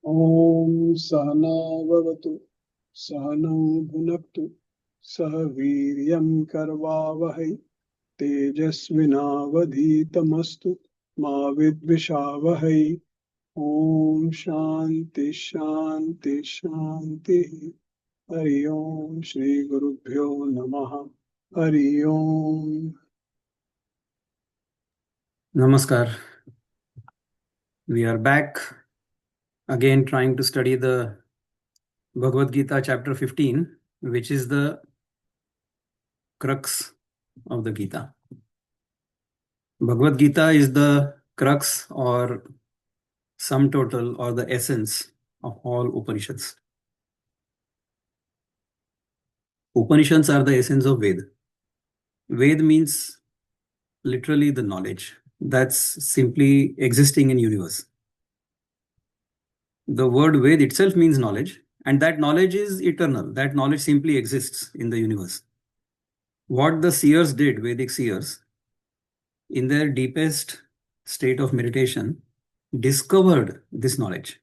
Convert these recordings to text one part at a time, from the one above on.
ॐ सहना भवतु सहनौ भुनक्तु सह वीर्यं करवावहै तेजस्विनावधीतमस्तु मा विद्विषावहै। ॐ शान्ति शान्ति शान्तिः। हरि ओम श्री गुरुभ्यो नमः। हरि ओम। Namaskar. We are back again trying to study the Bhagavad Gita chapter 15, which is the crux of the Gita. Bhagavad Gita is the crux or sum total or the essence of all Upanishads. Upanishads are the essence of Ved. Ved means literally the knowledge that's simply existing in universe. The word Ved itself means knowledge, and that knowledge is eternal. That knowledge simply exists in the universe. What the seers did, Vedic seers, in their deepest state of meditation, discovered this knowledge.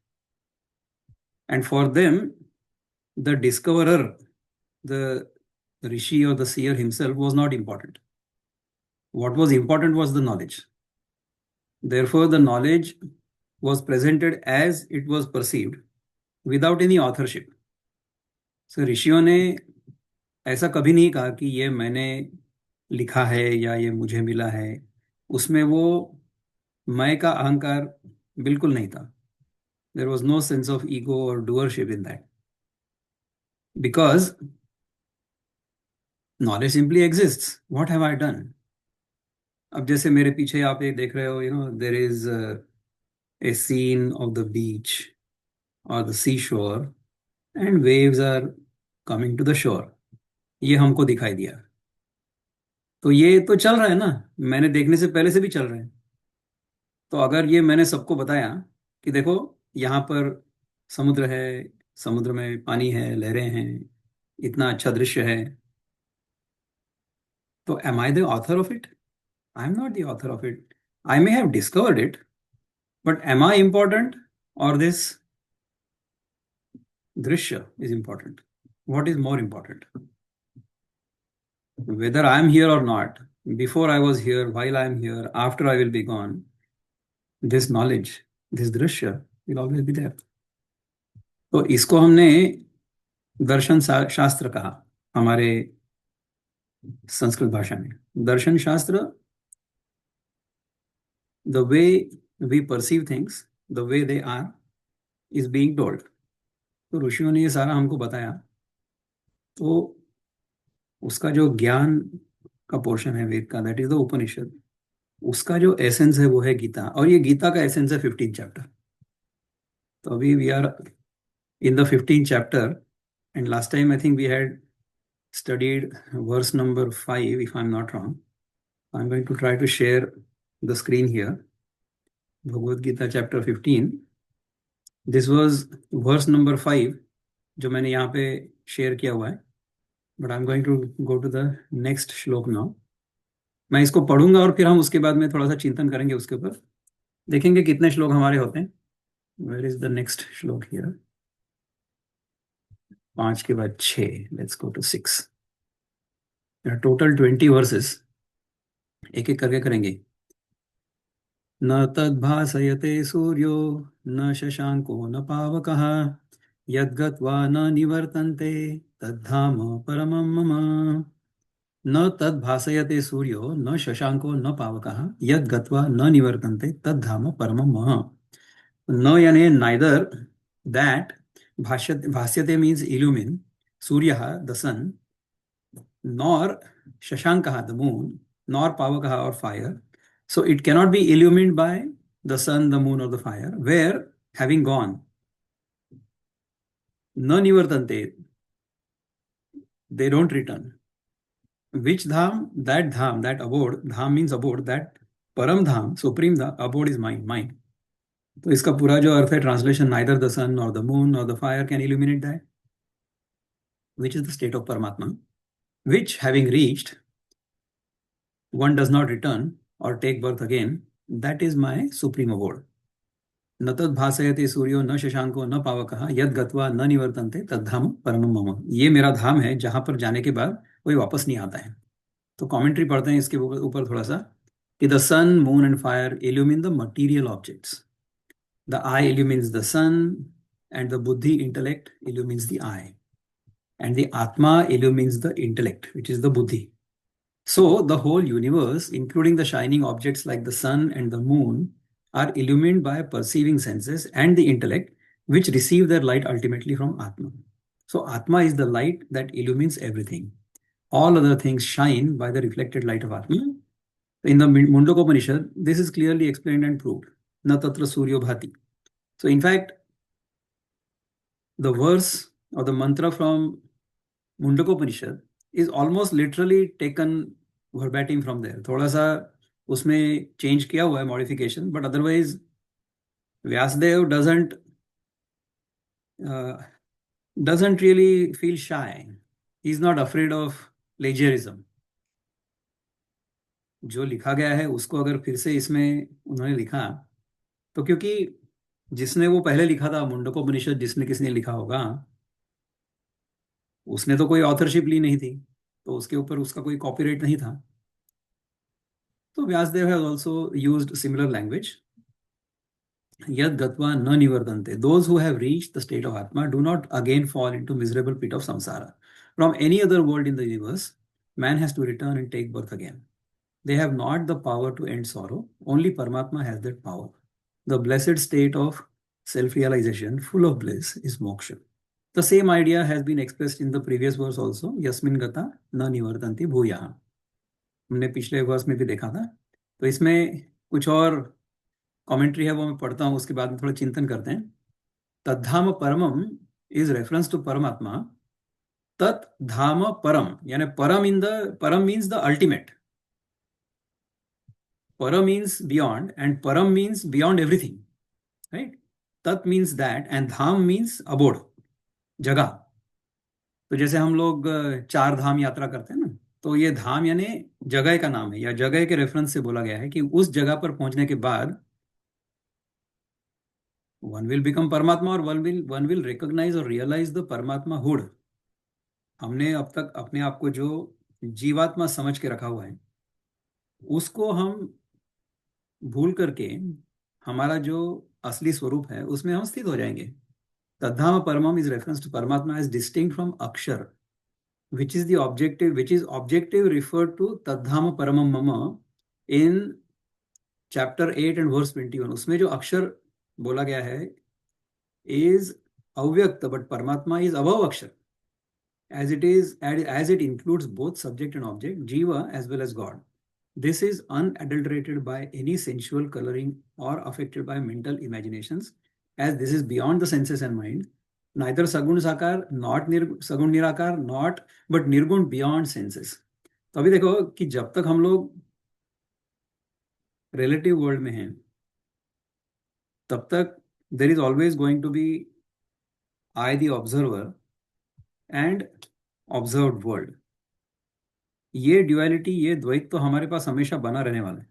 And for them, the discoverer, the rishi or the seer himself, was not important. What was important was the knowledge. Therefore, the knowledge was presented as it was perceived without any authorship. So, ऋषियों ने ऐसा कभी नहीं कहा कि ये मैंने लिखा है या ये मुझे मिला है। उसमें वो मैं का अहंकार बिल्कुल नहीं था. There was no sense of ego or doership in that. Because knowledge simply exists. What have I done? अब जैसे मेरे पीछे आप ये देख रहे हो, there is a scene of the beach or the seashore and waves are coming to the shore. ये हमको दिखाई दिया. तो ये तो चल रहा है ना, मैंने देखने से पहले से भी चल रहे हैं. तो अगर ये मैंने सबको बताया कि देखो यहाँ पर समुद्र है, समुद्र में पानी है, लहरें हैं, इतना अच्छा दृश्य है, तो am I the author of it? I am not the author of it. I may have discovered it, but am I important or this drishya is important? What is more important? Whether I am here or not, before I was here, while I am here, after I will be gone, this knowledge, this drishya will always be there. तो इसको हमने दर्शन शास्त्र कहा हमारे संस्कृत भाषा में. दर्शन शास्त्र, the way we perceive things, the way they are, is being told. तो ऋषियों ने ये सारा हमको बताया. तो उसका जो ज्ञान का पोर्शन है वेद का, दैट इज द उपनिषद, उसका जो एसेंस है वो है गीता. और ये गीता का एसेंस है 15 चैप्टर. तो अभी we are in the 15 chapter and last time I think we had studied verse number 5, if I'm not wrong. I'm going to try to share the screen here. Bhagavad Gita chapter 15. This was verse number 5 जो मैंने यहाँ पे share किया हुआ है. But I'm going to go to the next श्लोक now. मैं इसको पढ़ूंगा और फिर हम उसके बाद में थोड़ा सा चिंतन करेंगे उसके ऊपर. देखेंगे कितने श्लोक हमारे होते हैं. Where is the next श्लोक here? 5 के बाद 6. Let's go to 6. There are total 20 verses. एक एक करके करेंगे. न तद्भासयते सूर्यो न शशांको न पावकः यद्गत्वा न निवर्तन्ते तद्धाम परमं मम. न तद्भासयते सूर्यो न शशांको न पावकः यद्गत्वा न निवर्तन्ते तद्धाम परमं मम. न यानी neither that भाष्यते means illumine, सूर्यः the sun, nor shashankah the moon, nor pavakah or fire. So it cannot be illumined by the sun, the moon, or the fire, where having gone, na nivartante, they don't return. Which dham? That abode. Dham means abode. That param dham, supreme dham, abode is mine. तो इसका पूरा जो अर्थ है translation, neither the sun nor the moon nor the fire can illuminate that, which is the state of Paramatma, which having reached, one does not return or take birth again. That is my supreme abode. न तद् भासयते सूर्यो न शशांको न पावकः यद गत्वा न निवर्तन्ते तद्धाम परमम मम। ये मेरा धाम है जहां पर जाने के बाद कोई वापस नहीं आता है। तो कमेंट्री पढ़ते हैं इसके ऊपर ऊपर थोड़ा सा कि the sun moon and fire illumine the material objects, the eye illumines the sun, and the buddhi intellect illumines the eye, and the Atma illumines the intellect, which is the Buddhi. So the whole universe, including the shining objects like the sun and the moon, are illumined by perceiving senses and the intellect, which receive their light ultimately from Atma. So Atma is the light that illumines everything. All other things shine by the reflected light of Atma. In the Mundaka Upanishad, this is clearly explained and proved. Na tatra suryo bhati. So in fact, the verse or the mantra from Mundakopanishad is almost literally taken verbatim from there. थोड़ा सा उसमें change किया हुआ है, modification, but otherwise Vyasadeva doesn't really feel shy. He's not afraid of plagiarism. जो लिखा गया है उसको अगर फिर से इसमें उन्होंने लिखा, तो क्योंकि जिसने वो पहले लिखा था मुंडकोपनिषद, जिसने किसने लिखा होगा, उसने तो कोई ऑथरशिप ली नहीं थी, तो उसके ऊपर उसका कोई कॉपीराइट नहीं था। तो Vyasadeva has also used similar language. यद गत्वा न निवर्तन्ते, those who have reached the state of Atma do not again fall into miserable pit of samsara. From any other world in the universe, man has to return and take birth again. They have not the power to end sorrow. Only Paramatma has that power. The blessed state of self-realization, full of bliss, is moksha. The same idea has been expressed in the previous verse also. Yasmin gata na nivartanti bhuyaha. हमने पिछले verse में भी देखा था। तो इसमें कुछ और कमेंट्री है, वो मैं पढ़ता हूँ, उसके बाद में थोड़ा चिंतन करते हैं। तद्धाम परमम इज रेफरेंस टू परमात्मा। तत् धाम परम, यानी परम इन द, परम मीन्स द अल्टीमेट, परम मीन्स बियॉन्ड, एंड परम मीन्स बियॉन्ड एवरीथिंग, राइट। तत् मीन्स दैट, एंड धाम मीन्स अबोर्ड, जगह। तो जैसे हम लोग चार धाम यात्रा करते हैं ना, तो ये धाम यानी जगह का नाम है, या जगह के रेफरेंस से बोला गया है कि उस जगह पर पहुंचने के बाद वन विल बिकम परमात्मा, और वन विल रिकॉग्नाइज और रियलाइज द परमात्मा हुड। हमने अब तक अपने आप को जो जीवात्मा समझ के रखा हुआ है, उसको हम भूल करके हमारा जो असली स्वरूप है उसमें हम स्थित हो जाएंगे। तद्धाम परमम इज रेफरेंस टू परमात्मा एज डिस्टिंक्ट फ्रॉम अक्षर, which is the objective, which is objective referred to तद्धाम परमम मम in chapter 8 and verse 21। उसमें जो अक्षर बोला गया है is अव्यक्त, but परमात्मा is above अक्षर, as it is, as it includes both subject and object, jiva as well as God. This is unadulterated by any sensual coloring or affected by mental imaginations, as this is beyond the senses and mind. Neither sagun sakar, not sagun nirakar, not, but nirgun beyond senses. तो अभी देखो कि जब तक हम लोग relative world में हैं, तब तक there is always going to be I the observer and observed world. ये ड्युअलिटी, ये द्वैत तो हमारे पास हमेशा बना रहने वाला है,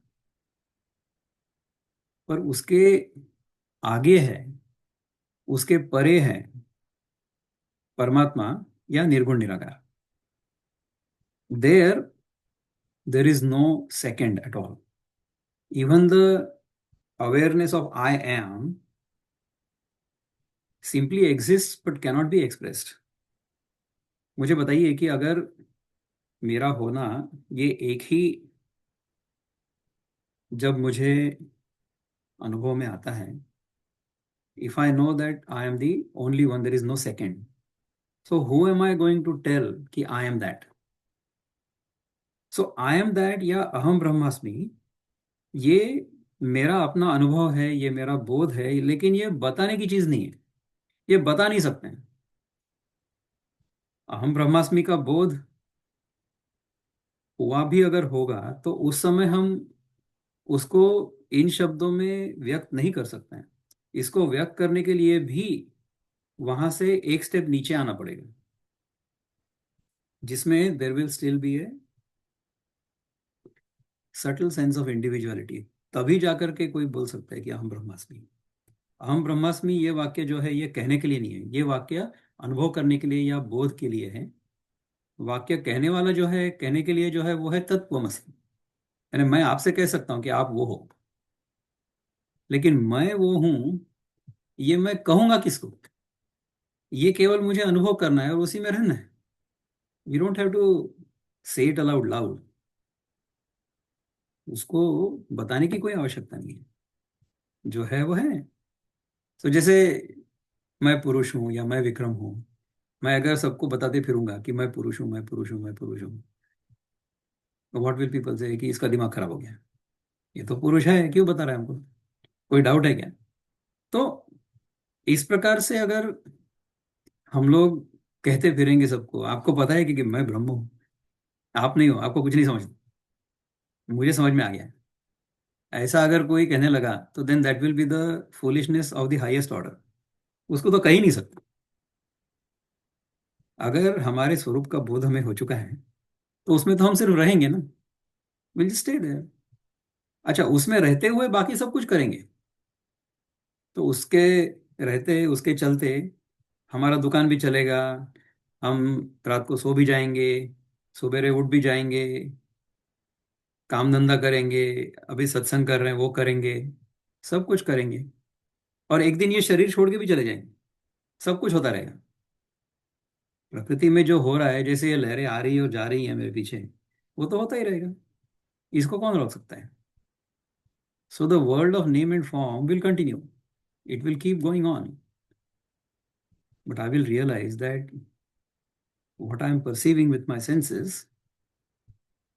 पर उसके आगे है, उसके परे है परमात्मा या निर्गुण निराकार। There is no second at all. Even the awareness of I am simply exist but cannot be expressed. मुझे बताइए कि अगर मेरा होना ये एक ही जब मुझे अनुभव में आता है, if I know that I am the only one, there is no second, so who am I going to tell कि I am that? So I am that या अहम ब्रह्मास्मि, ये मेरा अपना अनुभव है, ये मेरा बोध है, लेकिन ये बताने की चीज नहीं है, ये बता नहीं सकते हैं। अहम ब्रह्मास्मि का बोध हुआ भी अगर होगा, तो उस समय हम उसको इन शब्दों में व्यक्त नहीं कर सकते हैं। इसको व्यक्त करने के लिए भी वहां से एक स्टेप नीचे आना पड़ेगा, जिसमें there will still be A subtle sense of individuality. तभी जाकर के कोई बोल सकता है कि हम ब्रह्मास्मि। अहम ब्रह्मास्मि ये वाक्य जो है ये कहने के लिए नहीं है, ये वाक्य अनुभव करने के लिए या बोध के लिए है। वाक्य कहने वाला जो है, कहने के लिए जो है वो है तत्त्वमसि, यानी मैं आपसे कह सकता हूं कि आप वो हो, लेकिन मैं वो हूं ये मैं कहूंगा किसको? ये केवल मुझे अनुभव करना है और उसी में रहना है। वी डोंट हैव टू से इट अलाउड लाउड, उसको बताने की कोई आवश्यकता नहीं है, जो है वो है। तो जैसे मैं पुरुष हूं या मैं विक्रम हूं, मैं अगर सबको बताते फिरूंगा कि मैं पुरुष हूं, मैं पुरुष हूं, मैं पुरुष हूं, तो व्हाट विल पीपल से कि इसका दिमाग खराब हो गया, ये तो पुरुष है, क्यों बता रहा है हमको, कोई डाउट है क्या? तो इस प्रकार से अगर हम लोग कहते फिरेंगे सबको, आपको पता है कि मैं ब्रह्म हूँ, आप नहीं हो, आपको कुछ नहीं समझ, मुझे समझ में आ गया, ऐसा अगर कोई कहने लगा तो then that will be the foolishness of the highest order. उसको तो कह ही नहीं सकते। अगर हमारे स्वरूप का बोध हमें हो चुका है तो उसमें तो हम सिर्फ रहेंगे ना, विल स्टे देयर। अच्छा, उसमें रहते हुए बाकी सब कुछ करेंगे, तो उसके रहते उसके चलते हमारा दुकान भी चलेगा, हम रात को सो भी जाएंगे, सवेरे उठ भी जाएंगे, काम धंधा करेंगे, अभी सत्संग कर रहे हैं वो करेंगे, सब कुछ करेंगे, और एक दिन ये शरीर छोड़ के भी चले जाएंगे, सब कुछ होता रहेगा। प्रकृति में जो हो रहा है, जैसे ये लहरें आ रही है और जा रही है मेरे पीछे, वो तो होता ही रहेगा, इसको कौन रोक सकता है? So the world of name and form will continue, it will keep going on, but I will realise that what I am perceiving with my senses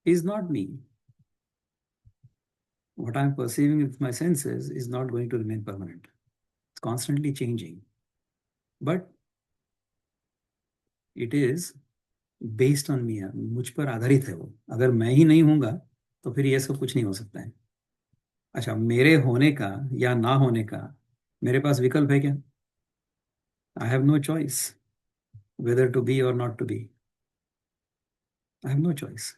is not me. What I am perceiving with my senses is not going to remain permanent. It's constantly changing. But it is based on me. मुझ पर आधारित है वो। अगर मैं ही नहीं हूँगा तो फिर ये सब कुछ नहीं हो सकता है। अच्छा, मेरे होने का या ना होने का मेरे पास विकल्प है क्या? I have no choice whether to be or not to be. I have no choice.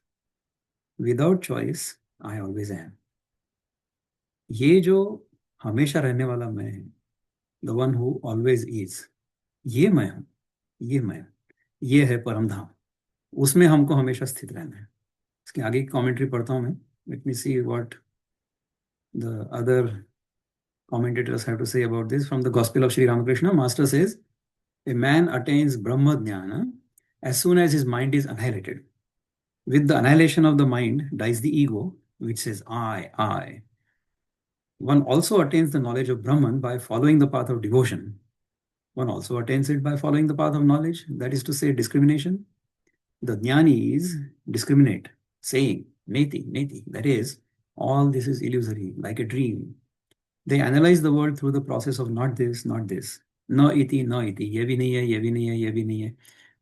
Without choice I always am. ये जो हमेशा रहने वाला मैं है, the one who always is, ये मैं हूं, ये मैं, ये है परम धाम, उसमें हमको हमेशा स्थित रहना है। इसके आगे की कमेंट्री पढ़ता हूं मैं। Late me C what the other commentators have to say about this. From the Gospel of Sri Ramakrishna, Master says, a man attains Brahma Jnana as soon as his mind is annihilated. With the annihilation of the mind dies the ego, which says, I. One also attains the knowledge of Brahman by following the path of devotion. One also attains it by following the path of knowledge, that is to say, discrimination. The jnanis discriminate, saying, Neti, Neti, that is, all this is illusory, like a dream. They analyze the world through the process of not this, not this. No iti, no iti, ये भी नहीं है, ये भी नहीं है, ये भी नहीं है।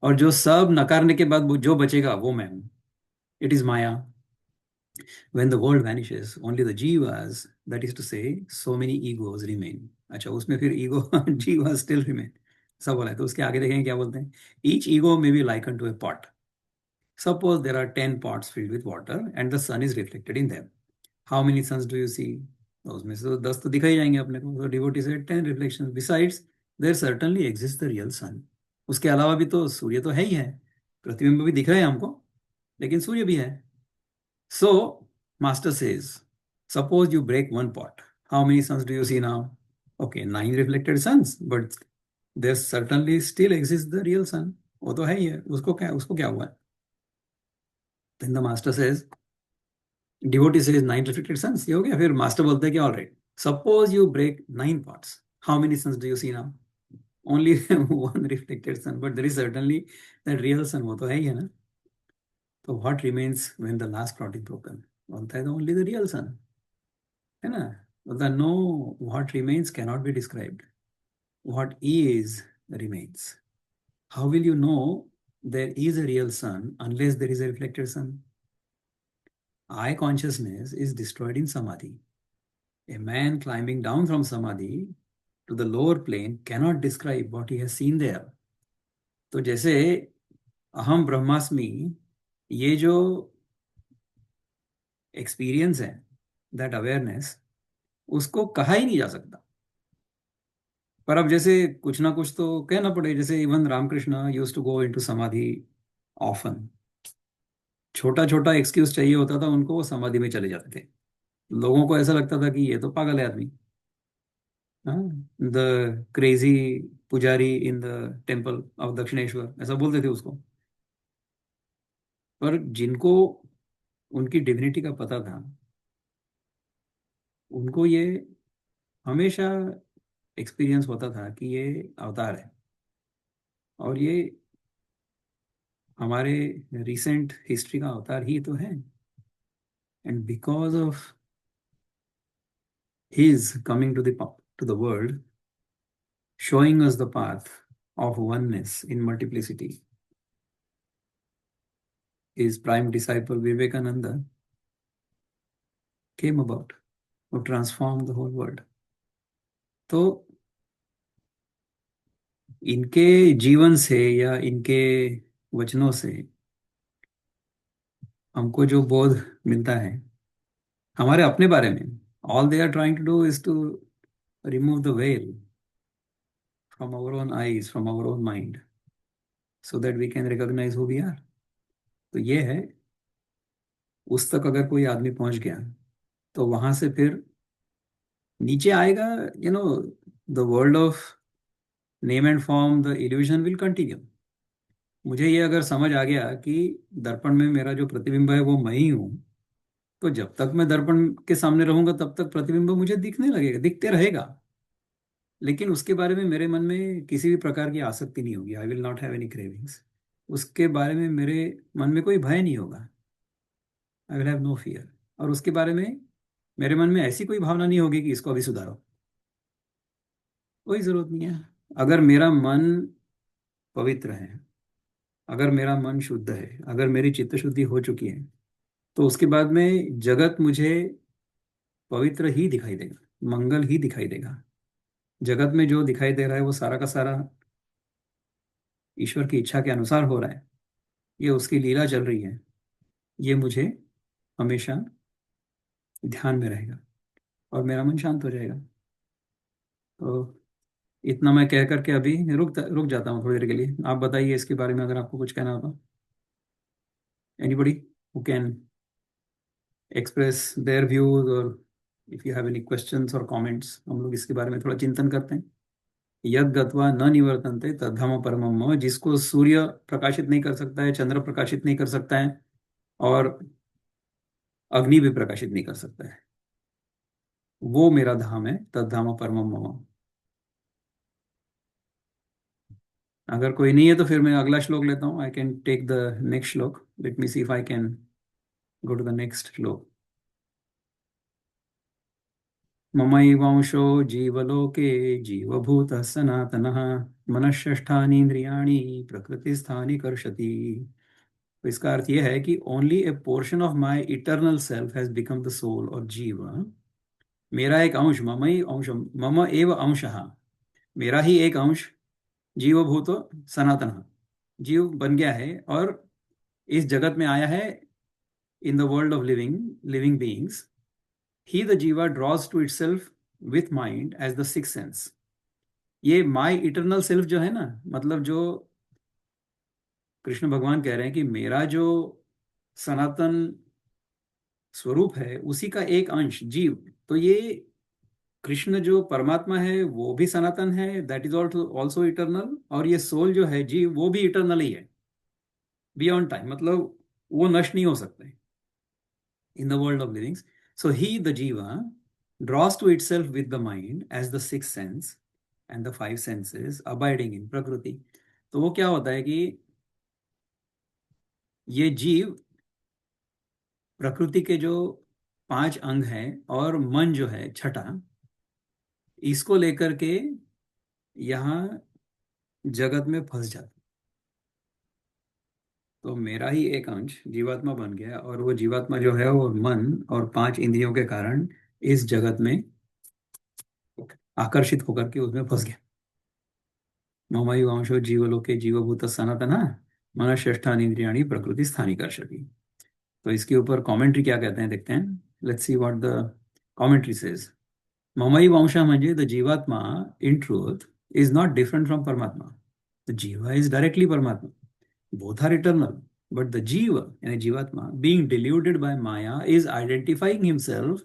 और जो सब नकारने के बाद जो बचेगा वो मैं हूँ। It is Maya. When the world vanishes, only the jivas, that is to say, so many egos remain. अच्छा, उसमें फिर ego jivas still remain, सब बोला है। तो उसके आगे देखेंगे क्या बोलते हैं। Each ego may be likened to a pot. Suppose there are 10 pots filled with water and the sun is reflected in them. How many suns do you see? तो उसमें से तो 10 तो दिखाई जाएंगे अपने को। तो डिवोटी से 10 reflection. Besides there certainly exist the real sun. उसके अलावा भी तो सूर्य तो है ही है, प्रतिबिंब भी दिख रहा है हमको, लेकिन सूर्य भी है। So, Master says, suppose you break one pot. How many suns do you see now? Okay, 9 reflected suns, but there certainly still exists the real sun. वो तो है ही है, उसको क्या हुआ? Then the master says, devotee says 9 reflected suns. ये हो गया। फिर master बोलते हैं कि all right, suppose you break 9 pots. How many suns do you see now? Only one reflected sun, but there is certainly that real sun. वो तो है ही है ना? So what remains when the last pot is broken? बोलता है तो only the real sun, है ना? बोलता no, what remains cannot be described. What is remains. How will you know there is a real sun unless there is a reflected sun? I consciousness is destroyed in samadhi. A man climbing down from samadhi to the lower plane cannot describe what he has seen there. तो जैसे अहम ब्रह्मास्मि, ये जो experience है, that awareness, उसको कहा ही नहीं जा सकता। पर अब जैसे कुछ ना कुछ तो कहना पड़े, जैसे even Ramakrishna use to go into samadhi often. छोटा छोटा एक्सक्यूज चाहिए होता था उनको, वो समाधि में चले जाते थे। लोगों को ऐसा लगता था कि ये तो पागल है आदमी, हाँ, द क्रेजी पुजारी in the temple of Dakshineswar, ऐसा बोलते थे उसको। पर जिनको उनकी डिविनिटी का पता था, उनको ये हमेशा एक्सपीरियंस होता था कि ये अवतार है, और ये हमारे रिसेंट हिस्ट्री का अवतार ही तो है। And because of his coming to the world, showing us the path of oneness in multiplicity, his prime disciple Vivekananda came about to transform the whole world. तो इनके जीवन से या इनके वचनों से हमको जो बोध मिलता है हमारे अपने बारे में, all they are trying to do is to remove the veil from our own eyes, from our own mind, so that we can recognise who we are. तो ये है, उस तक अगर कोई आदमी पहुंच गया तो वहां से फिर नीचे आएगा, you know, the world of name and form, the illusion will continue. मुझे ये अगर समझ आ गया कि दर्पण में मेरा जो प्रतिबिंब है वो मैं ही हूँ, तो जब तक मैं दर्पण के सामने रहूंगा तब तक प्रतिबिंब मुझे दिखने लगेगा, दिखते रहेगा। लेकिन उसके बारे में मेरे मन में किसी भी प्रकार की आसक्ति नहीं होगी। I will not have any cravings. उसके बारे में मेरे मन में कोई भय नहीं होगा। I will have no fear. और उसके बारे में मेरे मन में ऐसी कोई भावना नहीं होगी कि इसको अभी सुधारो। कोई जरूरत नहीं है। अगर मेरा मन पवित्र है, अगर मेरा मन शुद्ध है, अगर मेरी चित्त शुद्धि हो चुकी है, तो उसके बाद में जगत मुझे पवित्र ही दिखाई देगा, मंगल ही दिखाई देगा। जगत में जो दिखाई दे रहा है वो सारा का सारा ईश्वर की इच्छा के अनुसार हो रहा है। ये उसकी लीला चल रही है। ये मुझे हमेशा ध्यान में रहेगा और मेरा मन शांत हो जाएगा। तो इतना मैं कह करके अभी रुक रुक जाता हूँ थोड़ी देर के लिए। आप बताइए इसके बारे में अगर आपको कुछ कहना हो तो। Anybody who can express their views, or if you have any questions or comments, हम लोग इसके बारे में थोड़ा चिंतन करते हैं। यद गत्वा न निवर्तन्ते तद्धाम परमम मम, जिसको सूर्य प्रकाशित नहीं कर सकता है, चंद्र प्रकाशित नहीं कर सकता है, और अग्नि भी प्रकाशित नहीं कर सकता है, वो मेरा धाम है, तद्धाम परमम मम। अगर कोई नहीं है तो फिर मैं अगला श्लोक लेता हूँ। I can take the next shloka. Let me see if I can go to the next shloka. ममैवांशो जीवलोके जीवभूतः सनातनः मनःषष्ठानीन्द्रियाणि प्रकृतिस्थानि कर्षति। तो इसका अर्थ यह है कि only a portion of my eternal self has become the soul और जीव। मेरा एक अंश, ममई अंश, मम एव अंशः, मेरा ही एक अंश जीवभूत सनातन, जीव बन गया है और इस जगत में आया है, in the world of living beings. He, the jiva, draws to itself with mind as the sixth sense. ये माई इटरनल सेल्फ जो है ना, मतलब जो कृष्ण भगवान कह रहे हैं कि मेरा जो सनातन स्वरूप है उसी का एक अंश जीव। तो ये कृष्ण जो परमात्मा है वो भी सनातन है, दैट इज ऑल्सो इटरनल। और ये सोल जो है जीव, वो भी इटरनल ही है, बियॉन्ड टाइम, मतलब वो नष्ट नहीं हो सकते in the world of livings. So he, the jiva, draws to itself with the mind as the sixth sense and the five senses abiding in prakriti. तो वो क्या होता है कि ये जीव प्रकृति के जो पांच अंग हैं और मन जो है छठा, इसको लेकर के यहाँ जगत में फंस जाता। तो मेरा ही एक अंश जीवात्मा बन गया, और वो जीवात्मा जो है वो मन और पांच इंद्रियों के कारण इस जगत में आकर्षित होकर के उसमें फंस गया। ममैवांशो जीवलोके जीवभूत सनातन मनःषष्ठानि इंद्रियाणि प्रकृति स्थानी कर्षति। तो इसके ऊपर कमेंट्री क्या कहते हैं देखते हैं। Let's see what the commentary says. ममैवांश म्हणजे the jivatma in truth is not different from Paramatma. The Jiva is directly Paramatma. Both are eternal. But the Jiva, and Jivatma, being deluded by Maya, is identifying himself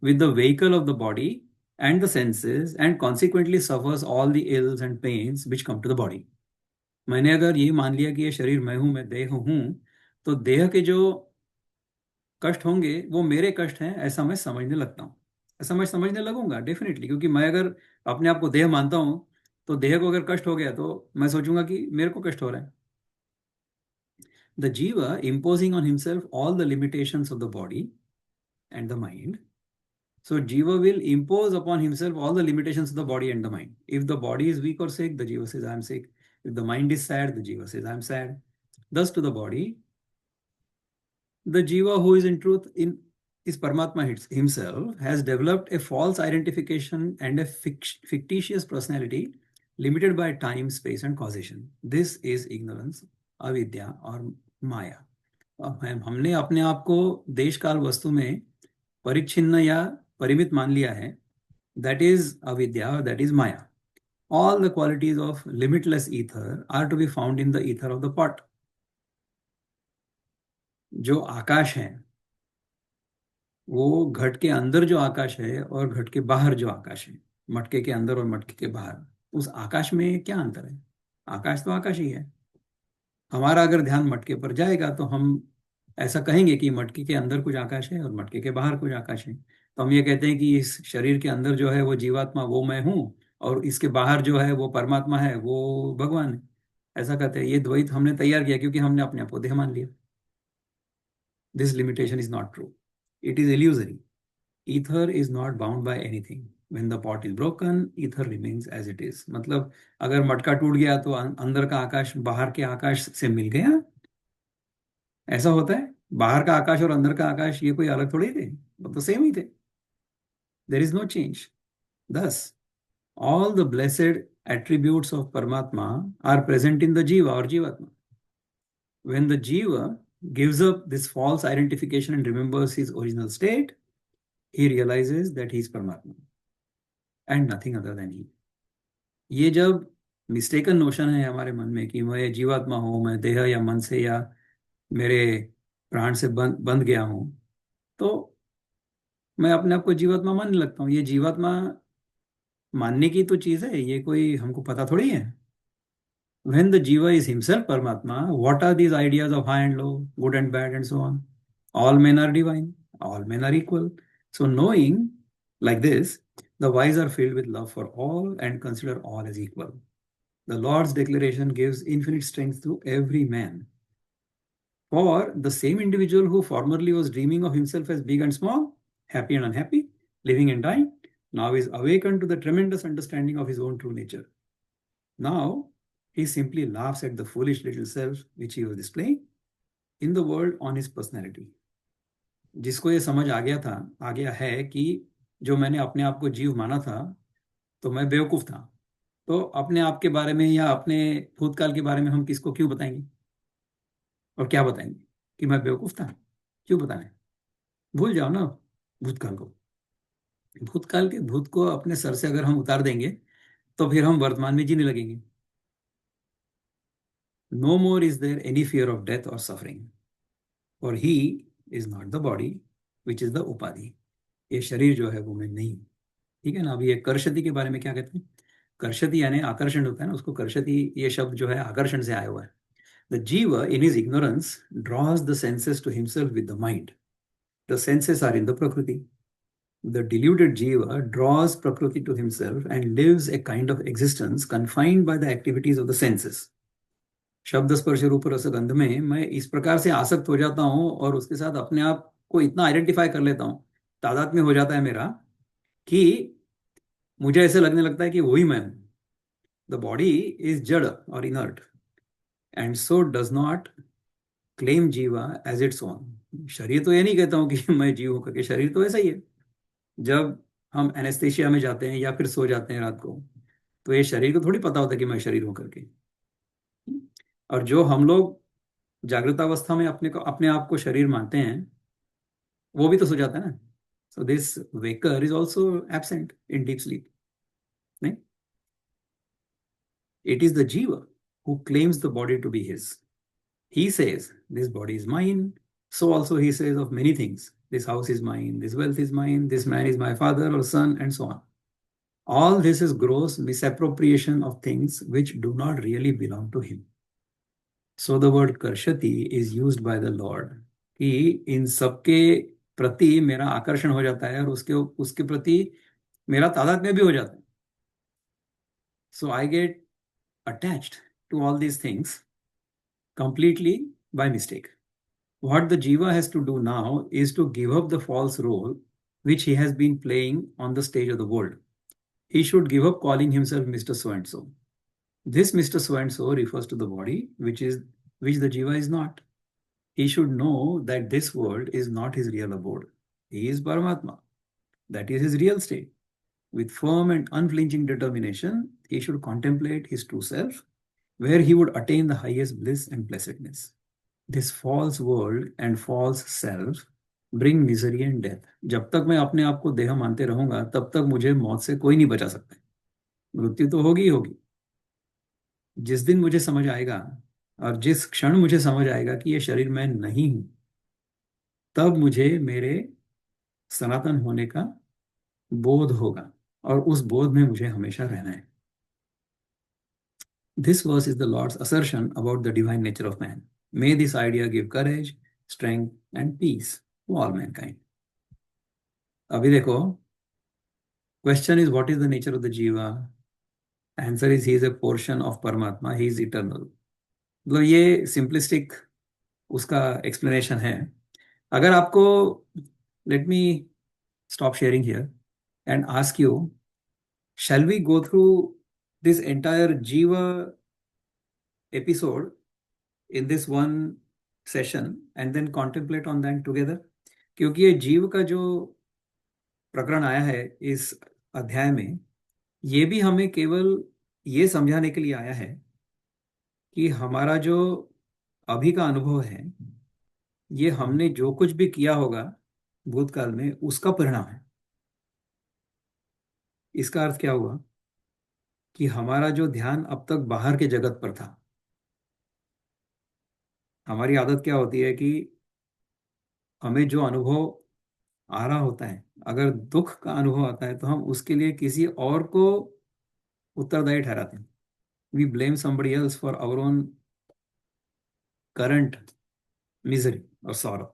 with the vehicle of the body and the senses and consequently suffers all the ills and pains which come to the body. मैंने अगर ये मान लिया कि ये शरीर मैं हूं, मैं देह हूं, तो देह के जो कष्ट होंगे वो मेरे कष्ट हैं, ऐसा मैं समझने लगता हूँ। ऐसा मैं समझने लगूंगा डेफिनेटली, क्योंकि मैं अगर अपने आप को देह मानता हूँ तो देह को अगर कष्ट हो गया तो मैं सोचूंगा कि मेरे को कष्ट हो रहा है। द जीवा imposing on himself all the limitations of the body and the mind. So Jiva will impose upon himself all the limitations of the body and the mind. If the body is weak or sick, the Jiva says, I am sick. If the mind is sad, the Jiva says, I am sad. Thus to the body, the Jiva who is in truth in is Paramatma himself has developed a false identification and a fictitious personality limited by time, space and causation. This is ignorance, avidya और माया। हमने अपने आप को देश काल वस्तु में परिच्छिन्न या परिमित मान लिया है। That is avidya, that is maya. All the qualities of limitless ether are to be found in the ether of the pot. जो आकाश है वो घट के अंदर जो आकाश है और घट के बाहर जो आकाश है, मटके के अंदर और मटके के बाहर, उस आकाश में क्या अंतर है? आकाश तो आकाश ही है। हमारा अगर ध्यान मटके पर जाएगा तो हम ऐसा कहेंगे कि मटके के अंदर कुछ आकाश है और मटके के बाहर कुछ आकाश है। तो हम ये कहते हैं कि इस शरीर के अंदर जो है वो जीवात्मा, वो मैं हूँ, और इसके बाहर जो है वो परमात्मा है, वो भगवान है। ऐसा कहते हैं। ये द्वैत हमने तैयार किया क्योंकि हमने अपने आप को देह मान लिया। This limitation is not true, it is illusory. ether is not bound by anything. When the pot is broken, ether remains as it is. मतलब अगर मटका टूट गया तो अंदर का आकाश बाहर के आकाश से मिल गया, ऐसा होता है? बाहर का आकाश और अंदर का आकाश ये कोई अलग थोड़ी थे, वो तो सेम ही थे। There is no change. Thus, all the blessed attributes of Paramatma are present in the Jiva or Jivatma. When the Jiva gives up this false identification and remembers his original state, he realizes that he is Paramatma and nothing other than he. ये जब mistaken notion है हमारे मन में कि मैं जीवात्मा हूं, मैं देह या मन से या मेरे प्राण से बंध गया हूं, तो मैं अपने आप को जीवात्मा मानने लगता हूँ। ये जीवात्मा मानने की तो चीज है, ये कोई हमको पता थोड़ी है। When the Jiva is himself Paramatma, what are these ideas of high and low, good and bad, and so on? All men are divine, all men are equal. So, knowing like this, the wise are filled with love for all and consider all as equal. The Lord's declaration gives infinite strength to every man. For the same individual who formerly was dreaming of himself as big and small, happy and unhappy, living and dying, now is awakened to the tremendous understanding of his own true nature. Now, he simply laughs at the foolish little self which he was displaying in the world on his personality. जिसको ये समझ आ गया है कि जो मैंने अपने आप को जीव माना था तो मैं बेवकूफ था, तो अपने आप के बारे में या अपने भूतकाल के बारे में हम किसको क्यों बताएंगे और क्या बताएंगे कि मैं बेवकूफ था? क्यों बताएं? भूल जाओ ना भूतकाल को। भूतकाल के भूत को अपने सर से अगर हम उतार देंगे तो फिर हम वर्तमान में जीने लगेंगे। No more is there any fear of death or suffering, for he is not the body which is the upadhi. ये शरीर जो है वो मैं नहीं। ठीक है ना? अभी ये कर्षति के बारे में क्या कहते हैं? कर्षति यानी आकर्षण होता है ना, उसको कर्षति ये शब्द जो है आकर्षण से आया हुआ है। The jiva in his ignorance draws the senses to himself with the mind. The senses are in the prakriti. The deluded jiva draws prakriti to himself and lives a kind of existence confined by the activities of the senses. शब्द स्पर्श रूप रस गंध में मैं इस प्रकार से आसक्त हो जाता हूँ और उसके साथ अपने आप को इतना आइडेंटिफाई कर लेता हूँ, तादाद में हो जाता है मेरा, कि मुझे ऐसे लगने लगता है कि वही मैं हूँ। द बॉडी इज जड़ और inert and so does not claim जीवा एज इट्स ओन। शरीर तो ये नहीं कहता हूँ कि मैं जीव हूँ करके, शरीर तो ऐसा ही है। जब हम एनेस्थेशिया में जाते हैं या फिर सो जाते हैं रात को, तो ये शरीर को थोड़ी पता होता है कि मैं शरीर हूँ करके। और जो हम लोग जागृतावस्था में अपने आप को शरीर मानते हैं, वो भी तो सो जाता है ना। So this waker is also absent in deep sleep, नहीं? It is the jiva who claims the body to be his. He says, this body is mine. So also he says of many things. This house is mine, this wealth is mine, this man is my father or son, and so on. All this is gross misappropriation of things which do not really belong to him. So the word karshati is used by the Lord कि इन सबके प्रति मेरा आकर्षण हो जाता है और उसके उसके प्रति मेरा तादात्म्य भी हो जाता है. So I get attached to all these things completely by mistake. What the jiva has to do now is to give up the false role which he has been playing on the stage of the world. He should give up calling himself Mr. So and so. This Mr. So and so refers to the body, which the jiva is not. He should know that this world is not his real abode. He is Paramatma. That is his real state. With firm and unflinching determination, he should contemplate his true self, where he would attain the highest bliss and blessedness. This false world and false self bring misery and death. जब तक मैं अपने आप को देह मानते रहूंगा तब तक मुझे मौत से कोई नहीं बचा सकता. मृत्यु तो होगी ही होगी. जिस दिन मुझे समझ आएगा और जिस क्षण मुझे समझ आएगा कि ये शरीर मैं नहीं हूं, तब मुझे मेरे सनातन होने का बोध होगा और उस बोध में मुझे हमेशा रहना है. This verse is the Lord's assertion about the divine nature of man. May this idea give courage, strength, and peace to all mankind. अभी देखो, question is what is the nature of the jiva? Answer is he is a portion of Paramatma, he is eternal. मतलब ये simplistic उसका explanation है. अगर आपको, let me stop sharing here and ask you, shall we go through this entire jiva episode in this one session and then contemplate on that together? क्योंकि ये जीव का जो प्रकरण आया है इस अध्याय में, ये भी हमें केवल ये समझाने के लिए आया है कि हमारा जो अभी का अनुभव है, ये हमने जो कुछ भी किया होगा भूतकाल में उसका परिणाम है. इसका अर्थ क्या हुआ कि हमारा जो ध्यान अब तक बाहर के जगत पर था, हमारी आदत क्या होती है कि हमें जो अनुभव आ रहा होता है, अगर दुख का अनुभव आता है तो हम उसके लिए किसी और को उत्तरदायी ठहराते हैं. We blame somebody else for our own current misery और सॉरो,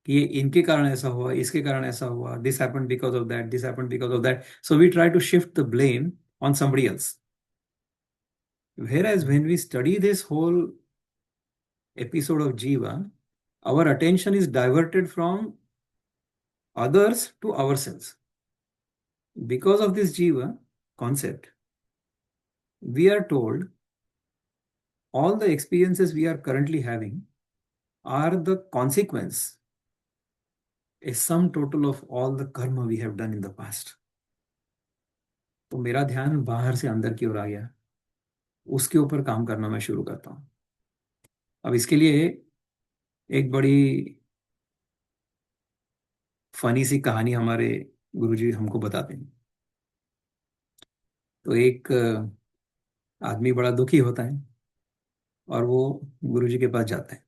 कि ये इनके कारण ऐसा हुआ, इसके कारण ऐसा हुआ, this happened because of that, this happened because of that. So we try to shift the blame on somebody else. Whereas when we study this whole episode of Jiva, our attention is diverted from others to ourselves. Because of this Jiva concept, we are told all the experiences we are currently having are the consequence, a sum total of all the karma we have done in the past. तो मेरा ध्यान बाहर से अंदर की ओर आ गया, उसके ऊपर काम करना मैं शुरू करता हूँ. अब इसके लिए एक बड़ी फनी सी कहानी हमारे गुरुजी हमको बताते हैं. तो एक आदमी बड़ा दुखी होता है और वो गुरुजी के पास जाता है.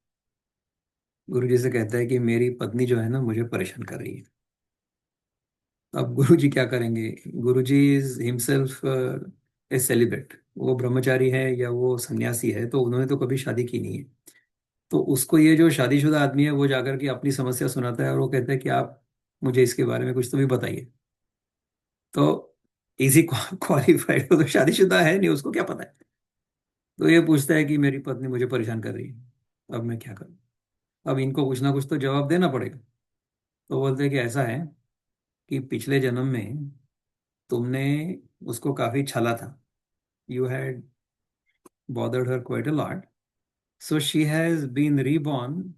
गुरुजी से कहता है कि मेरी पत्नी जो है ना मुझे परेशान कर रही है. अब गुरुजी क्या करेंगे? गुरुजी इज हिमसेल्फ ए सेलिब्रेट. वो ब्रह्मचारी है या वो सन्यासी है, तो उन्होंने तो कभी शादी की नहीं है. तो उसको ये जो शादीशुदा आदमी है वो जाकर के अपनी समस्या सुनाता है और वो कहता है कि आप मुझे इसके बारे में कुछ तो भी बताइए. तो इजी क्वालिफाइड हो तो शादीशुदा है नहीं, उसको क्या पता है. तो ये पूछता है कि मेरी पत्नी मुझे परेशान कर रही है, अब मैं क्या करूं. अब इनको कुछ ना कुछ तो जवाब देना पड़ेगा. तो बोलते हैं कि ऐसा है कि पिछले जन्म में तुमने उसको काफी छला था. You had bothered her quite a lot, so she has been reborn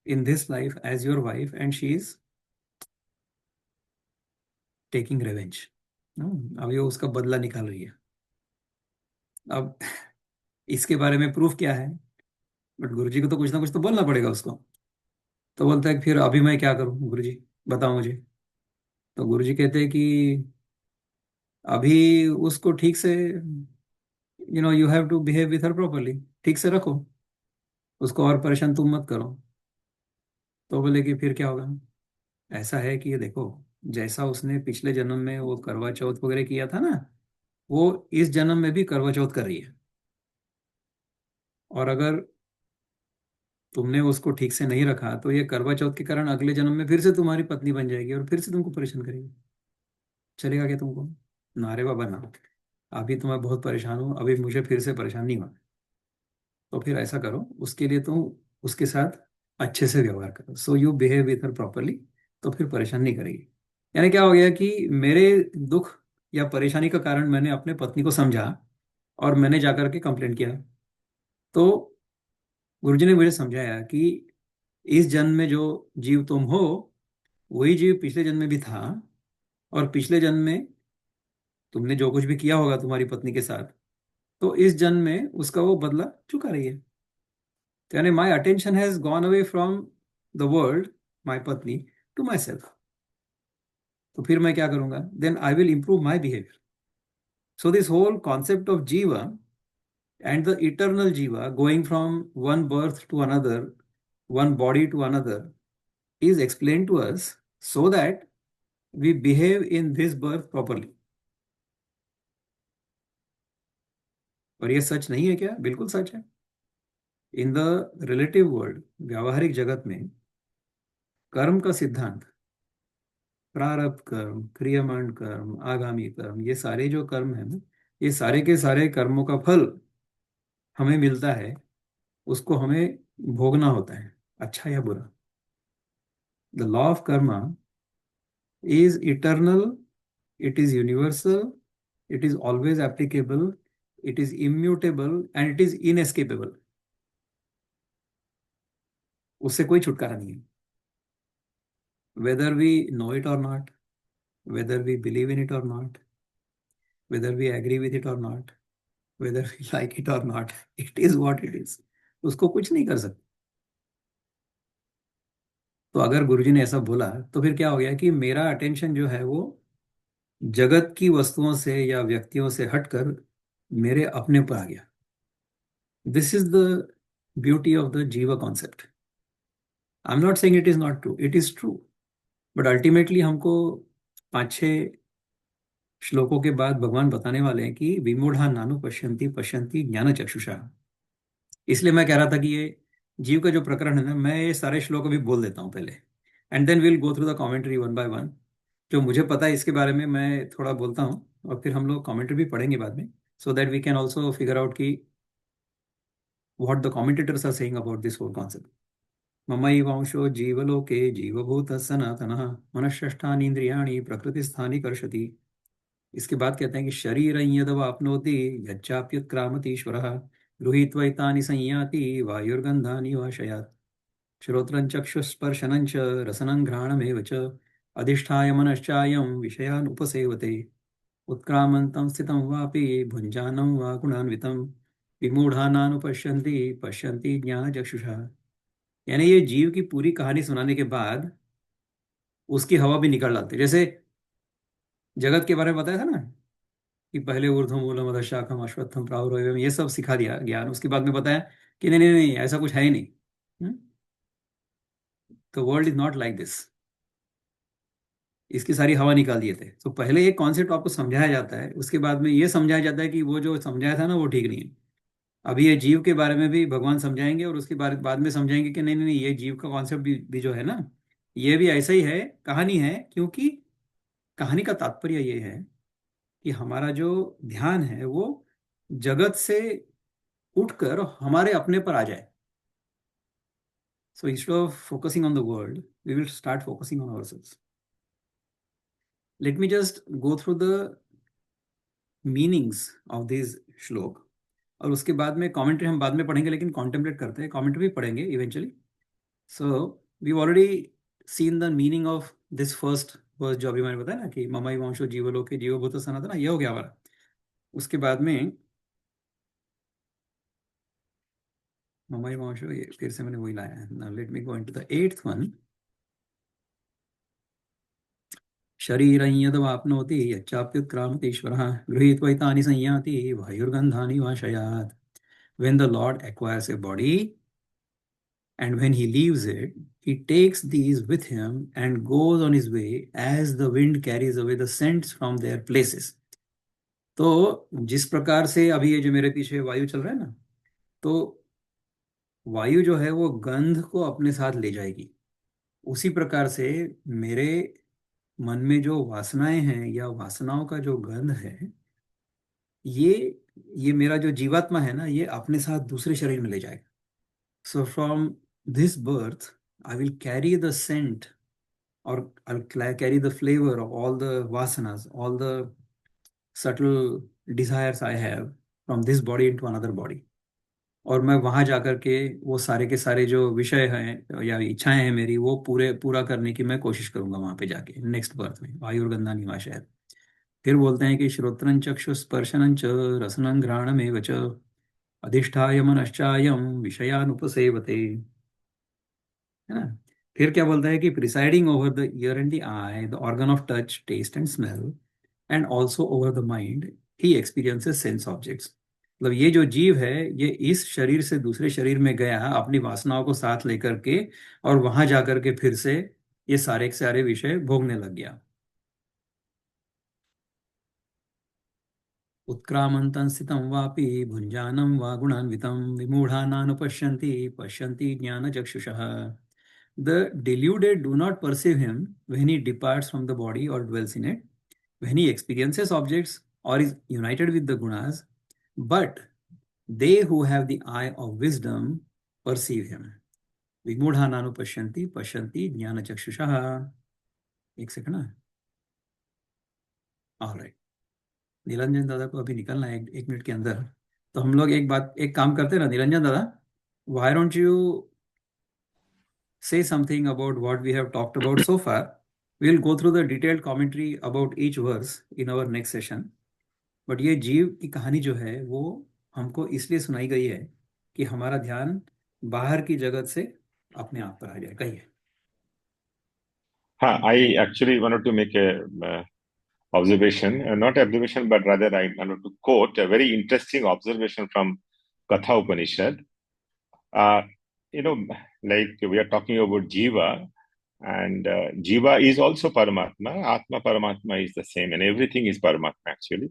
in this life as your wife and she is taking revenge. अब ये उसका बदला निकाल रही है. अब इसके बारे में प्रूफ क्या है? बट गुरुजी को तो कुछ ना कुछ तो बोलना पड़ेगा उसको. तो बोलता है कि फिर अभी मैं क्या करूं गुरुजी, बताओ मुझे. तो गुरुजी कहते हैं कि अभी उसको ठीक से you have to behave with her properly, ठीक से रखो उसको, और परेशान तुम मत करो। तो बोले कि फिर क्या होगा? ऐसा है कि ये देखो, जैसा उसने पिछले जन्म में वो करवा चौथ वगैरह किया था ना, वो इस जन्म में भी करवा चौथ कर रही है। और अगर तुमने उसको ठीक से नहीं रखा तो ये करवा चौथ के कारण अगले जन्म में फिर से तुम्हारी पत्नी बन जाएगी और फिर से तुमको परेशान करेगी। चलेगा क्या तुमको? ना रे बाबा ना। अभी तो मैं बहुत परेशान हूँ, अभी मुझे फिर से परेशान नहीं होना। तो फिर ऐसा करो, उसके लिए तुम उसके साथ अच्छे से व्यवहार करो, so you behave with her properly, तो फिर परेशान नहीं करेगी। यानी क्या हो गया कि मेरे दुख या परेशानी का कारण मैंने अपने पत्नी को समझा और मैंने जाकर के कंप्लेंट किया। तो गुरुजी ने मुझे समझाया कि इस जन्म में जो जीव तुम हो, वही जीव पिछले जन्म में भी था, और पिछले जन्म में तुमने जो कुछ भी किया होगा तुम्हारी पत्नी के साथ, तो इस जन्म में उसका वो बदला चुका रही है। तो यानी my attention has gone away from the world, my patni, to my self. तो फिर मैं क्या करूंगा? Then I will improve my behaviour. So this whole concept of jiva and the eternal jiva going from one birth to another, one body to another, is explained to us so that we behave in this birth properly. और ये सच नहीं है क्या? बिल्कुल सच है। In the relative world, व्यावहारिक जगत में, कर्म का सिद्धांत, प्रारब्ध कर्म, क्रियमाण कर्म, आगामी कर्म, ये सारे जो कर्म है ना, ये सारे के सारे कर्मों का फल हमें मिलता है, उसको हमें भोगना होता है, अच्छा या बुरा। The law of Karma is eternal, it is universal, it is always applicable, it is immutable and it is inescapable. उससे कोई छुटकारा नहीं है। Whether we know it or not, whether we believe in it or not, whether we agree with it or not, whether we like it or not, it is what it is. उसको कुछ नहीं कर सकते। तो अगर गुरुजी ने ऐसा बोला तो फिर क्या हो गया कि मेरा अटेंशन जो है वो जगत की वस्तुओं से या व्यक्तियों से हटकर मेरे अपने पर आ गया। This is the beauty of the jiva concept. I am not saying it is not true, it is true. But ultimately हमको 5-6 श्लोकों के बाद भगवान बताने वाले हैं कि विमूढ़ा नानु पश्यन्ति पश्यन्ति ज्ञान चक्षुषा। इसलिए मैं कह रहा था कि ये जीव का जो प्रकरण है ना, मैं ये सारे श्लोक अभी बोल देता हूँ पहले, and then will go through the commentary one by one. जो मुझे पता है इसके बारे में मैं थोड़ा बोलता हूँ, और फिर हम लोग कमेंट्री भी पढ़ेंगे बाद में, so that we can also figure out कि what the commentators are saying about this whole concept. ममैवांशो जीवलोके जीवभूतः सनातनः मनःषष्ठानीन्द्रियाणि प्रकृतिस्थानि कर्षति। इसके बाद कहते हैं कि शरीरं यदवाप्नोति यच्चाप्युत्क्रामतीश्वरः गृहीत्वैतानि संयाति वायुर्गन्धानि वाशयात्। श्रोत्रं चक्षुस्पर्शनं च रसनं घ्राणमेव च अधिष्ठाय मनश्चायं विषयान् उपसेवते। उत्क्रामन्तं स्थितं वापि भुञ्जानं वा गुणान्वितं विमूढानानुपश्यन्ति पश्यन्ति ज्ञानचक्षुषा। यानी ये जीव की पूरी कहानी सुनाने के बाद उसकी हवा भी निकाल डालते, जैसे जगत के बारे में बताया था ना कि पहले ऊर्ध्व मूलम अधः शाखम अश्वत्थम प्राहुरव्यम, ये सब सिखा दिया ज्ञान। उसके बाद में बताया कि नहीं नहीं नहीं, ऐसा कुछ है ही नहीं। तो world is not like this. इसकी सारी हवा निकाल दिए थे। तो पहले एक कॉन्सेप्ट आपको समझाया जाता है, उसके बाद में ये समझाया जाता है कि वो जो समझाया था ना वो ठीक नहीं है। अभी ये जीव के बारे में भी भगवान समझाएंगे, और उसके बाद में समझाएंगे कि नहीं नहीं नहीं, ये जीव का कॉन्सेप्ट भी जो है ना, ये भी ऐसा ही है, कहानी है। क्योंकि कहानी का तात्पर्य ये है कि हमारा जो ध्यान है वो जगत से उठकर हमारे अपने पर आ जाए। So instead of focusing on the world, we will start focusing on ourselves. Let me just go through the meanings of this shloka, और उसके बाद में कमेंट्री हम बाद में पढ़ेंगे, लेकिन कॉन्टेम्पलेट करते हैं, कमेंट्री भी पढ़ेंगे eventually. So we already seen the meaning of this first verse, जो अभी मैंने बताया ना कि ममई वंशो जीवलोके जीवभूत सनातन, ये हो गया हमारा। उसके बाद में ममई वंशो, ये फिर से मैंने वही लाया है। Now let me go into the eighth one. शरीरं यदवाप्नोति यच्चाप्युत्क्रामतीश्वरः गृहीत्वैतानि संयाति वायुर्गन्धानि वाशयात्. When the Lord acquires a body and when he leaves it, he takes these with him and goes on his way as the wind carries away the scents from their places. तो जिस प्रकार से अभी ये जो मेरे पीछे वायु चल रहा है ना, तो वायु जो है वो गंध को अपने साथ ले जाएगी, उसी प्रकार से मेरे मन में जो वासनाएं हैं या वासनाओं का जो गंध है, ये ये मेरा जो जीवात्मा है ना, ये अपने साथ दूसरे शरीर में ले जाएगा. So from this birth, I will carry the scent, or I'll carry the flavor of all the vasanas, all the subtle desires I have from this body into another body. और मैं वहां जाकर के वो सारे के सारे जो विषय हैं या इच्छाएं हैं मेरी, वो पूरा करने की मैं कोशिश करूंगा वहां पे जाके नेक्स्ट बर्थ में. वायुर्गंधा निवासय. फिर बोलते हैं कि श्रोत्रं चक्षु स्पर्शनं च रसनं घ्राणमेव च अधिष्ठाय मनश्चायं विषयानुपसेवते. है ना. फिर क्या बोलता है कि presiding over the ear and the eye, the organ of touch, taste and smell, and also over the mind, he experiences sense objects. मतलब ये जो जीव है, ये इस शरीर से दूसरे शरीर में गया अपनी वासनाओं को साथ लेकर के, और वहां जाकर के फिर से ये सारे के सारे विषय भोगने लग गया. उत्क्रामन्तं स्थितं वापि भुञ्जानं वा गुणान्वितं विमूढानानुपश्यन्ति पश्यन्ति ज्ञानचक्षुषः. The deluded do not perceive him when he departs from the body or dwells in it, when he experiences objects or is united with the gunas, but they who have the eye of wisdom perceive him. विमूढ़ानानु पश्यन्ति पश्यन्ति ज्ञानचक्षुषः. एक second ना. Alright. Niranjan दादा को अभी निकलना है एक मिनट के अंदर. तो हम लोग एक काम करते हैं ना निरंजन दादा. Why don't you say something about what we have talked about so far? We'll go through the detailed commentary about each verse in our next session. But ये जीव की कहानी जो है वो हमको इसलिए सुनाई गई है कि हमारा ध्यान बाहर की जगत से अपने आप पर आ जाए. कहिए. हाँ, I actually wanted to make a observation, not observation, but rather I wanted to quote a very interesting observation from Katha Upanishad. Like we are talking about Jiva, and Jiva is also Paramatma. Atma Paramatma is the same, and everything is Paramatma actually.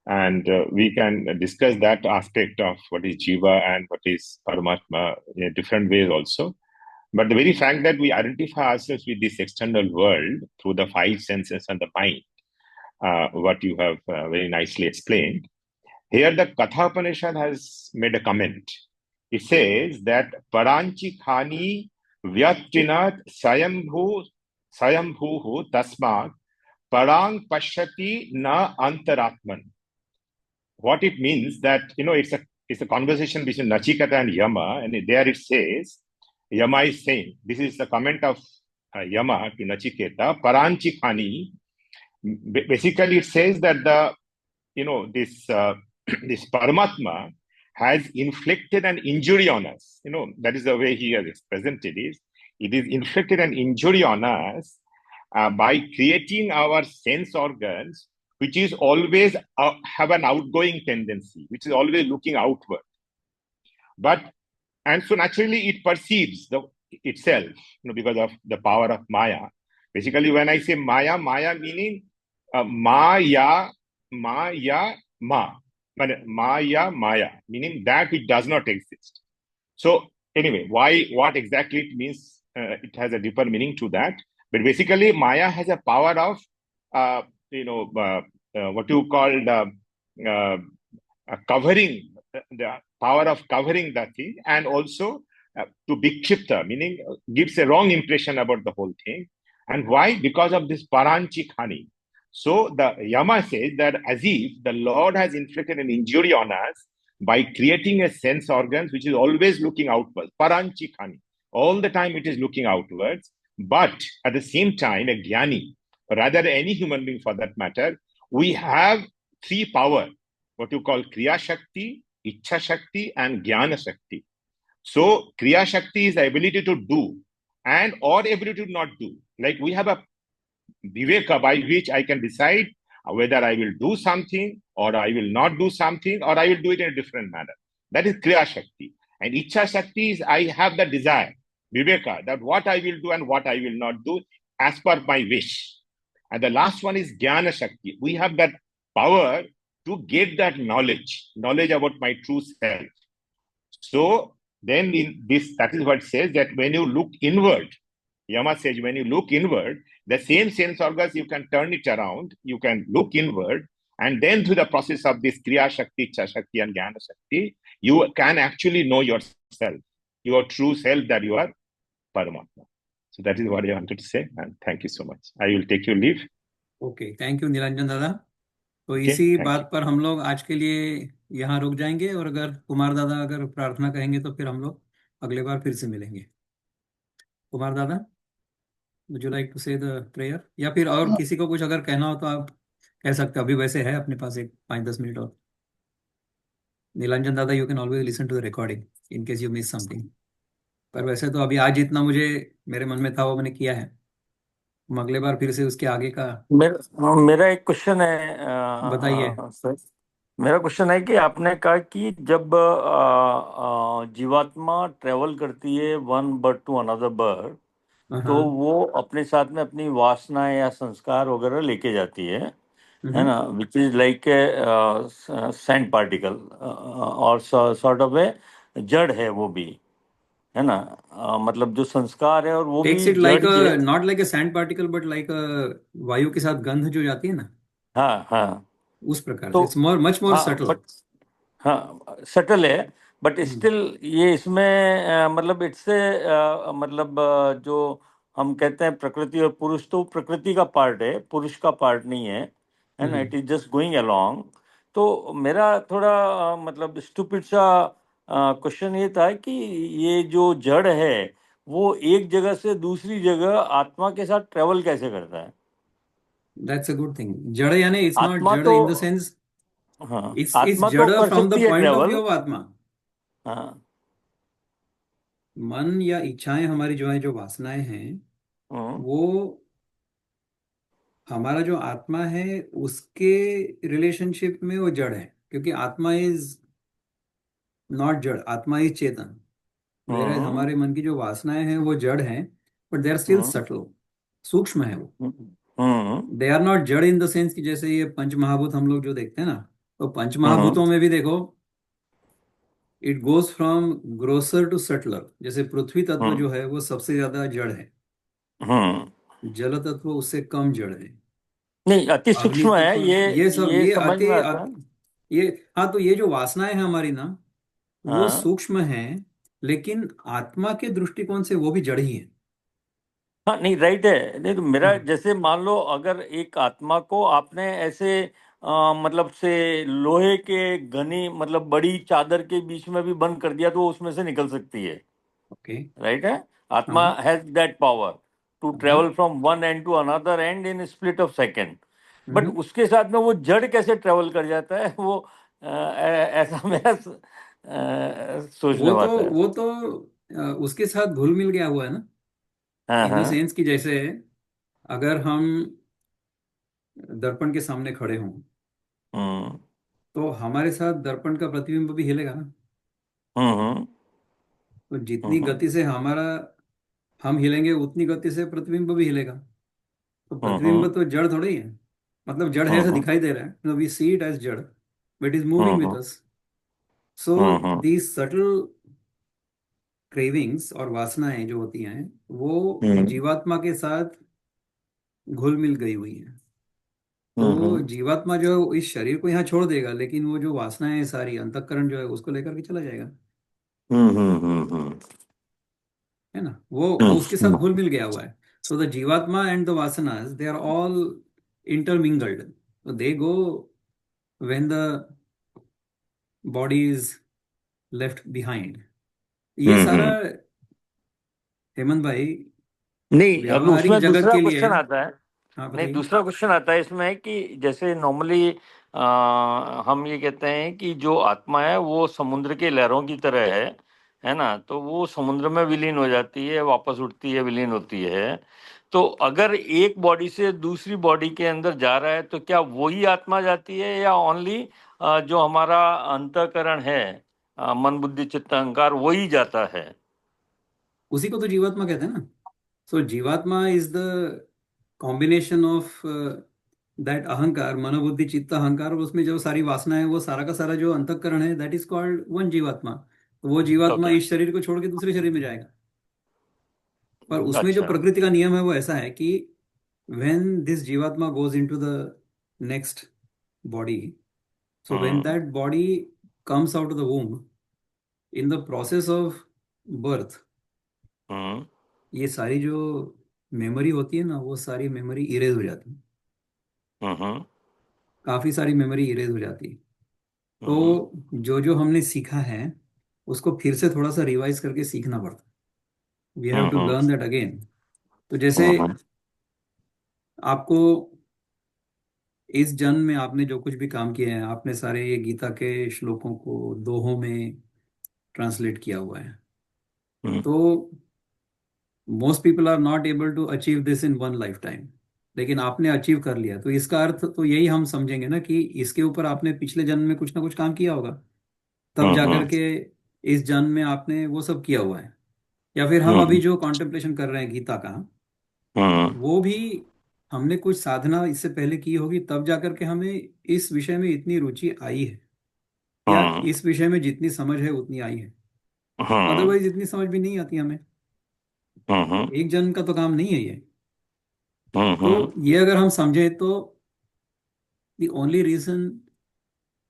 And we can discuss that aspect of what is Jiva and what is Paramatma in different ways also. But the very fact that we identify ourselves with this external world through the five senses and the mind, what you have very nicely explained. Here the Katha Upanishad has made a comment. It says that Paranchi Khani Vyatrinat Sayambhu Tasmat Parang Pashyati Na Antaratman. What it means that, it's a conversation between Nachiketa and Yama, and there it says, Yama is saying, this is the comment of Yama to Nachiketa, Paranchi Khani. Basically, it says that this Paramatma has inflicted an injury on us. That is the way he has presented it. It is inflicted an injury on us by creating our sense organs, which is always have an outgoing tendency, which is always looking outward. And so naturally it perceives itself, because of the power of Maya. Basically, when I say Maya, Maya meaning Maya, Maya, meaning that which does not exist. So anyway, what exactly it means, it has a deeper meaning to that. But basically, Maya has a power of, what you call covering, the power of covering that thing, and also to bikshipta, meaning gives a wrong impression about the whole thing. And why? Because of this paranchi khani. So the Yama says that as if the Lord has inflicted an injury on us by creating a sense organs which is always looking outwards. Paranchi khani. All the time it is looking outwards. But at the same time, a jnani, or rather any human being for that matter, we have three power, what you call Kriya Shakti, Ichha Shakti, and Jnana Shakti. So Kriya Shakti is the ability to do, and or ability to not do. Like we have a viveka by which I can decide whether I will do something or I will not do something or I will do it in a different manner. That is Kriya Shakti. And Ichha Shakti is I have the desire, viveka, that what I will do and what I will not do as per my wish. And the last one is Jnana Shakti. We have that power to get that knowledge about my true self. So then in this, that is what it says, that when you look inward, Yama says, when you look inward, the same sense organs, you can turn it around, you can look inward, and then through the process of this Kriya Shakti, Ichha Shakti, and Jnana Shakti, you can actually know yourself, your true self, that you are Paramatma. So that is what I wanted to say, and thank you so much. I will take your leave. Okay, thank you Niranjan दादा। तो Okay, इसी thank बात you. पर हम लोग आज के लिए यहाँ रुक जाएंगे, और अगर कुमार दादा अगर प्रार्थना कहेंगे तो फिर हम लोग अगले बार फिर से मिलेंगे। कुमार दादा, वुड यू लाइक टू से द प्रेयर, या फिर और किसी को कुछ अगर कहना हो तो आप कह सकते हो। अभी वैसे है अपने पास एक 5-10 मिनट और। नीलांजन दादा, you can always listen to the recording in case you miss something. पर वैसे तो अभी आज जितना मुझे मेरे मन में था वो मैंने किया है। हम अगले बार फिर से उसके आगे का मेरा एक क्वेश्चन है बताइए। सर। मेरा क्वेश्चन है कि आपने कहा कि जब जीवात्मा ट्रेवल करती है one bird to another bird, तो हाँ। वो अपने साथ में अपनी वासनाएं या संस्कार वगैरह लेके जाती है ना, which is like sand particle और सॉर्ट ऑफ ए जड़ है वो भी, है ना। मतलब जो संस्कार है और वो टेक्स भी इट जड़ लाइक ही है। Not like a sand particle but like वायु के साथ गंध जो जाती है ना, हाँ हाँ। उस प्रकार से। तो इट्स मोर मच मोर हाँ सटल। बट हाँ सटल है, बट स्टिल ये इसमें मतलब इट्स मतलब जो हम कहते हैं प्रकृति और पुरुष, तो प्रकृति का पार्ट है, पुरुष का पार्ट नहीं है ना। It is just going along. तो मेरा थोड़ा मतलब स्टूपिड सा क्वेश्चन ये था कि ये जो जड़ है वो एक जगह से दूसरी जगह आत्मा के साथ ट्रेवल कैसे करता है। That's a good thing. जड़ यानी इट्स नॉट आत्मा जड़ तो इन द सेंस, हाँ, इट्स आत्मा तो जड़ कर फ्रॉम द सकती है point of travel. View of आत्मा। हाँ। मन या इच्छाएं हमारी जो है, जो वासनाएं हैं, हम्म वो हमारा जो आत्मा है उसके रिलेशनशिप में वो जड़ है, क्योंकि आत्मा इज नॉट जड़, आत्मा इज चेतन। वेयर हम्म हमारे मन की जो वासनाएं हैं वो जड़ हैं, but they are still hmm subtle, सूक्ष्म है वो। हम्म दे आर नॉट जड़ इन द सेंस कि जैसे ये पंच महाभूत हम लोग जो देखते हैं ना, तो पंच हम्म महाभूतों में भी देखो, it goes from grosser to subtler. जैसे पृथ्वी तत्व हम्म जो है वो सबसे ज्यादा जड़ है, हम्म। जल तत्व उससे कम जड़ है, नहीं, अति अग्नि सूक्ष्म है तत्व, ये ये सब, ये ये समझ में आता है। ये, हाँ। तो ये जो वासनाएं हैं हमारी ना, वो हाँ सूक्ष्म हैं, लेकिन आत्मा के दृष्टिकोण से वो भी जड़ ही है। हाँ, नहीं राइट है। नहीं तो मेरा हाँ। जैसे मान लो अगर एक आत्मा को आपने ऐसे मतलब से लोहे के घनी मतलब बड़ी चादर के बीच में भी बंद कर दिया तो वो उसमें से निकल सकती है। ओके। राइट है। आत्मा हाँ हैज दैट पावर टू हाँ। Travel from one end to another end in split of second. But hmm. उसके साथ में वो जड़ कैसे ट्रेवल कर जाता है वो ऐसा मेरा सोचने में आता है। वो तो उसके साथ घुल मिल गया हुआ है ना, हाँ इन द हाँ। सेंस कि जैसे अगर हम दर्पण के सामने खड़े हों, हम्म तो हमारे साथ दर्पण का प्रतिबिंब भी हिलेगा ना। हम्म तो जितनी हम्म गति से हमारा हम हिलेंगे, उतनी गति से प्रतिबिंब भी हिलेगा। तो हम्म प्रतिबिंब तो जड़ थोड़ी ही है, मतलब जड़ है ऐसा हम्म दिखाई दे रहा है, वी सी इट एज जड़, but is moving with hmm us. So hmm these subtle cravings और वासनाएं जो होती हैं, वो हम्म जीवात्मा के साथ घुल मिल गई हुई हैं। तो हम्म जीवात्मा जो है वो इस शरीर को यहाँ छोड़ देगा, लेकिन वो जो वासनाएं हैं सारी, अंतःकरण जो है उसको लेकर के चला जाएगा, हम्म है ना। वो उसके साथ घुल मिल गया हुआ है। तो the jivatma and the vasanas, they are all intermingled. तो they go when the body is left behind. ये सारा हम्म। हेमंत भाई नहीं, अब व्यावहारिक उसमें जगत दूसरा के लिए क्वेश्चन है। आता है। हाँ नहीं, बताइए। दूसरा क्वेश्चन आता है इसमें कि जैसे नॉर्मली हम ये कहते हैं कि जो आत्मा है वो समुद्र के लहरों की तरह है है ना, तो वो समुद्र में विलीन हो जाती है, वापस उठती है, विलीन होती है। तो अगर एक बॉडी से दूसरी बॉडी के अंदर जा रहा है तो क्या वही आत्मा जाती है, या ओनली जो हमारा अंतःकरण है, मन बुद्धि चित्त अहंकार, वही जाता है? उसी को तो जीवात्मा कहते हैं ना। सो जीवात्मा is the combination of that अहंकार, मनोबुद्धि चित्त अहंकार, और उसमें जो सारी वासना है, वो सारा का सारा जो अंतःकरण है, दैट इज कॉल्ड वन जीवात्मा। तो वो जीवात्मा ओके। इस शरीर को छोड़ के दूसरे शरीर में जाएगा। पर उसमें जो अच्छा। प्रकृति का नियम है वो ऐसा है कि when this jivatma goes into the next body, so when hmm. that body comes out of the womb, in the process of birth, हम्म। ये सारी जो मेमोरी होती है ना, वो सारी मेमोरी इरेज हो जाती है। हम्म। काफी सारी मेमोरी इरेज हो जाती है। हम्म। तो जो जो हमने सीखा है उसको फिर से थोड़ा सा रिवाइज करके सीखना पड़ता है। We have to hmm. Learn that again. तो जैसे हम्म। आपको इस जन्म में आपने जो कुछ भी काम किए हैं, आपने सारे ये गीता के श्लोकों को दोहों में ट्रांसलेट किया हुआ है। हम्म। तो most people are not able to achieve this in one lifetime, लेकिन आपने अचीव कर लिया। तो इसका अर्थ तो यही हम समझेंगे ना कि इसके ऊपर आपने पिछले जन्म में कुछ ना कुछ काम किया होगा, तब जाकर हम्म। के इस जन्म में आपने वो सब किया हुआ है। या फिर हम अभी हम्म। जो कॉन्टेम्पलेशन कर रहे हैं गीता का, हम्म। वो भी हमने कुछ साधना इससे पहले की होगी, तब जाकर के हमें इस विषय में इतनी रुचि आई है, या हम्म। इस विषय में जितनी समझ है उतनी आई है। हम्म। अदरवाइज इतनी समझ भी नहीं आती हमें। हम्म। एक जन्म का तो काम नहीं है ये। तो हम्म। ये अगर हम समझें तो the only reason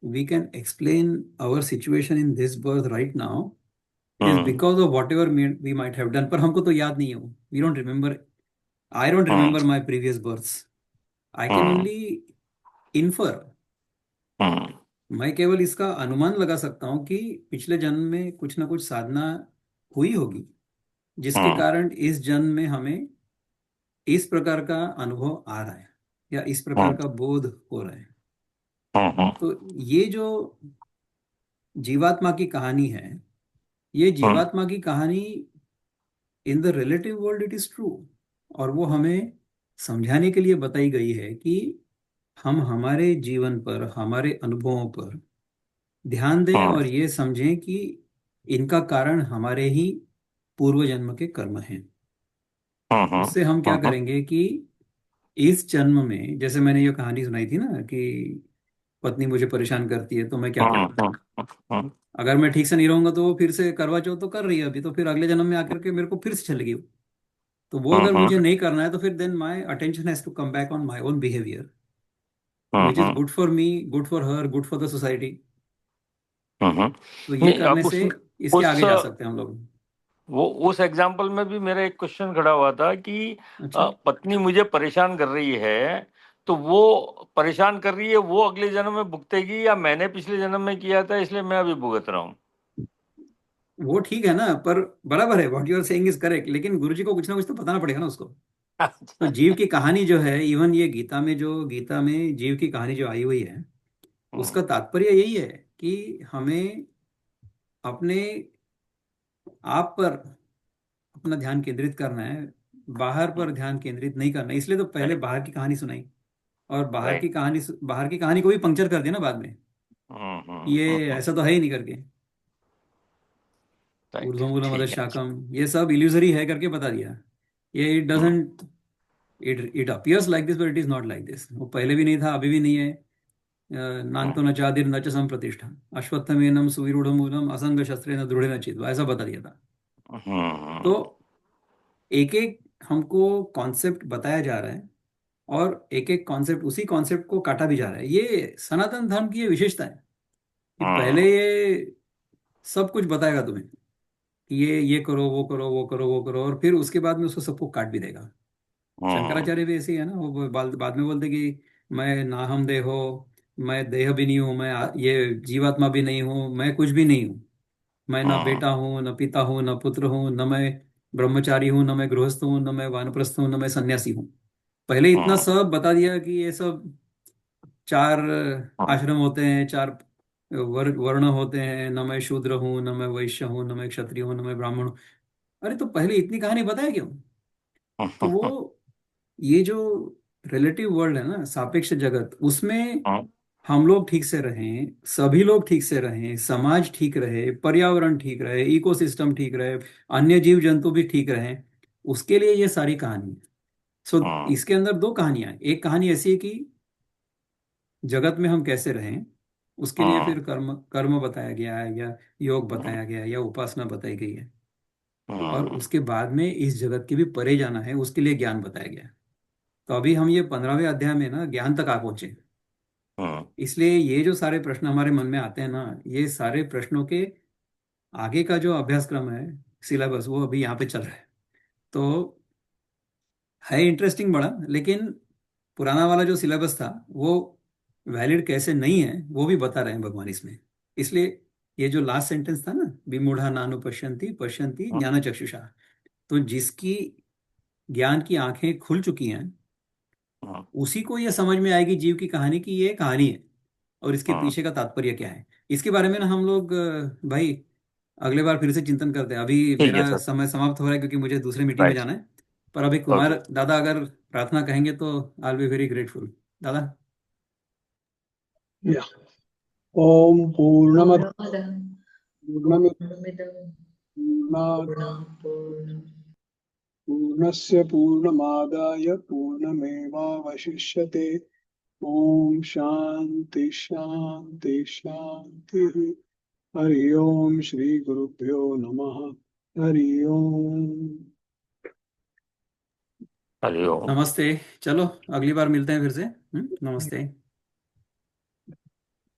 we can explain our situation in this birth right now is hmm. because of whatever we might have done। पर हमको तो याद नहीं है वो। We don't remember। I don't hmm. remember my previous births। I can hmm. only infer। हम्म। मैं केवल इसका अनुमान लगा सकता हूँ कि पिछले जन्म में कुछ ना कुछ साधना हुई होगी, जिसके हम्म। कारण इस जन्म में हमें इस प्रकार का अनुभव आ रहा है, या इस प्रकार हम्म। का बोध हो रहा है। हम्म। तो ये जो जीवात्मा की कहानी है, ये हम्म। जीवात्मा की कहानी in the relative world it is true. और वो हमें समझाने के लिए बताई गई है कि हम हमारे जीवन पर, हमारे अनुभवों पर ध्यान दें हम्म। और ये समझें कि इनका कारण हमारे ही पूर्व जन्म के कर्म हैं। हम्म। उससे हम क्या हम्म। करेंगे कि इस जन्म में, जैसे मैंने ये कहानी सुनाई थी ना कि पत्नी मुझे परेशान करती है तो मैं क्या करूं। हम्म। अगर मैं ठीक से नहीं रहूंगा तो वो फिर से करवा चौथ तो कर रही है अभी, तो फिर अगले जन्म में आकर के मेरे को फिर से चलेगी वो। तो वो अगर हम्म। मुझे नहीं करना है तो फिर then my attention has to come back on my own behaviour, which is hmm. Good for me, good for her, good for the society. Hmm. तो ये नहीं, करने से उसमें इसके उस आगे जा सकते हैं हम लोग। वो उस एग्जाम्पल में भी मेरा एक क्वेश्चन खड़ा हुआ था कि अच्छा। पत्नी मुझे परेशान कर रही है, तो वो परेशान कर रही है, वो अगले जन्म में भुगतेगी, या मैंने पिछले जन्म में किया था इसलिए मैं अभी भुगत रहा हूँ? वो ठीक है ना, पर बराबर है, what you are saying is correct, लेकिन गुरु जी को कुछ ना कुछ तो बताना पड़ेगा ना उसको। तो जीव की कहानी जो है, इवन ये गीता में जीव की कहानी जो आई हुई है, उसका हम्म। तात्पर्य यही है कि हमें अपने आप पर अपना ध्यान केंद्रित करना है, बाहर पर ध्यान केंद्रित नहीं करना है। इसलिए तो पहले राइट। बाहर की कहानी सुनाई, और राइट। बाहर की कहानी को भी पंक्चर कर दिया ना बाद में। ये ऐसा तो है ही नहीं करके, राइट। ऊर्ध्वमूलम अधः ठीक है। शाखम, ये सब इल्यूजरी है करके बता दिया। ये it hmm. Doesn't, it appears like this but it is not like this. वो पहले भी नहीं था, अभी भी नहीं है। नान्तो हम्म। न चादिर न च संप्रतिष्ठा, अश्वत्थमेनम सुविरूढ़ मूलम असंग शस्त्रे न दृढ़ न चित्वा, ऐसा बता दिया था। तो हम्म। एक एक हमको कॉन्सेप्ट बताया जा रहा है, और एक एक कॉन्सेप्ट, उसी कॉन्सेप्ट को काटा भी जा रहा है। ये सनातन धर्म की ये विशेषता है कि पहले हम्म। ये सब कुछ बताएगा तुम्हें कि ये करो, वो करो, वो करो, वो करो, और फिर उसके बाद में उसको सबको काट भी देगा। हम्म। शंकराचार्य भी ऐसे ही है ना, वो बाद में बोलते कि मैं नाहम देहो, मैं देह भी नहीं हूँ, मैं ये जीवात्मा भी नहीं हूँ, मैं कुछ भी नहीं हूँ। मैं ना हम्म। बेटा हूँ, न पिता हूँ, न पुत्र हूँ, न मैं ब्रह्मचारी हूँ, न मैं गृहस्थ हूँ, न मैं वानप्रस्थ हूँ, न मैं सन्यासी हूँ। पहले इतना हम्म। सब बता दिया कि ये सब चार हम्म। आश्रम होते हैं, चार वर्ण होते हैं, न मैं शूद्र हूं, न मैं वैश्य हूं, न मैं क्षत्रिय हूं, न मैं ब्राह्मण हूं। अरे तो पहले इतनी कहानी बताया क्यों? तो वो ये जो रिलेटिव वर्ल्ड है ना, सापेक्ष जगत, उसमें हम लोग ठीक से रहें, सभी लोग ठीक से रहें, समाज ठीक रहे, पर्यावरण ठीक रहे, इकोसिस्टम ठीक रहे, अन्य जीव जंतु भी ठीक रहें, उसके लिए ये सारी कहानी है। सो इसके अंदर दो कहानियां हैं। एक कहानी ऐसी है कि जगत में हम कैसे रहें, उसके लिए फिर कर्म कर्म बताया गया है, या योग बताया गया है, या उपासना बताई गई है। और उसके बाद में इस जगत के भी परे जाना है, उसके लिए ज्ञान बताया गया है। तो अभी हम ये 15वें अध्याय में ना ज्ञान तक आ पहुंचे। इसलिए ये जो सारे प्रश्न हमारे मन में आते हैं ना, ये सारे प्रश्नों के आगे का जो अभ्यासक्रम है, सिलेबस, वो अभी यहाँ पे चल रहा है। तो है इंटरेस्टिंग बड़ा, लेकिन पुराना वाला जो सिलेबस था वो वैलिड कैसे नहीं है वो भी बता रहे हैं भगवान इसमें। इसलिए ये जो लास्ट सेंटेंस था ना, विमूढ़ा नानु पश्यन्ति पश्यन्ति ज्ञान चक्षुषा, तो जिसकी ज्ञान की आंखें खुल चुकी हैं, उसी को ये समझ में आएगी जीव की कहानी की ये कहानी है और इसके पीछे का तात्पर्य क्या है। इसके बारे में ना हम लोग भाई अगले बार फिर से चिंतन करते हैं। अभी ठीक है मेरा सर। समय समाप्त हो रहा है क्योंकि मुझे दूसरे मीटिंग में राइट। जाना है। पर अभी ओके। कुमार दादा अगर प्रार्थना कहेंगे तो I will be very grateful. दादा। या ओम पूर्णमद पूर्णमदः पूर्णमिदं पूर्णमिदं पूर्णात् पूर्णात् पूर्णस्य पूर्णमादाय पूर्णमेवावशिष्यते। ओम शांति शांति शांति। हरि ओम श्री गुरुभ्यो नमः। हरि ओम। हरिओम। नमस्ते। चलो अगली बार मिलते हैं फिर से। नमस्ते।